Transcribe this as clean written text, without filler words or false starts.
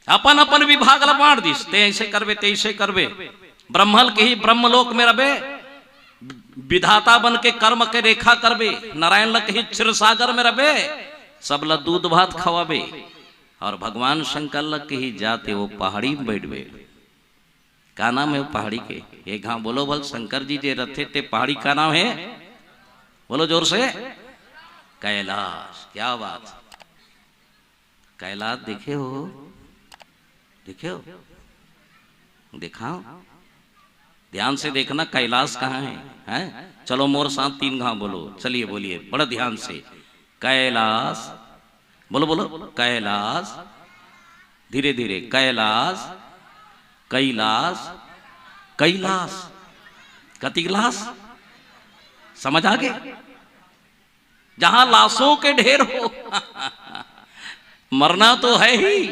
अपन अपन विभाग ला बांट दिस, ते ऐसे करबे ते ऐसे करबे। ब्रह्मल के ही ब्रह्मलोक में रबे, विधाता बन के कर्म के रेखा करबे। नारायण लक ही क्षीर सागर में रबे, सब ला दूध भात खवाबे। और भगवान शंकर लक ही जाते वो पहाड़ी में बैठबे। का नाम है वो पहाड़ी के? एक हाँ बोलो बोल, शंकर जी जे रथे ते पहाड़ी का नाम है? बोलो जोर से। कैलाश। क्या बात। कैलाश देखे हो? देखे हो? दिखाओ, ध्यान से देखना कैलाश कहाँ है, हैं? चलो मोर साथ तीन घाव बोलो, चलिए बोलिए बड़ा ध्यान से। कैलाश। बोलो बोलो, कैलाश। धीरे धीरे। कैलाश, कैलाश, कैलाश। कति गिलास समझ आ गए? जहां लाशों के ढेर हो मरना तो है ही,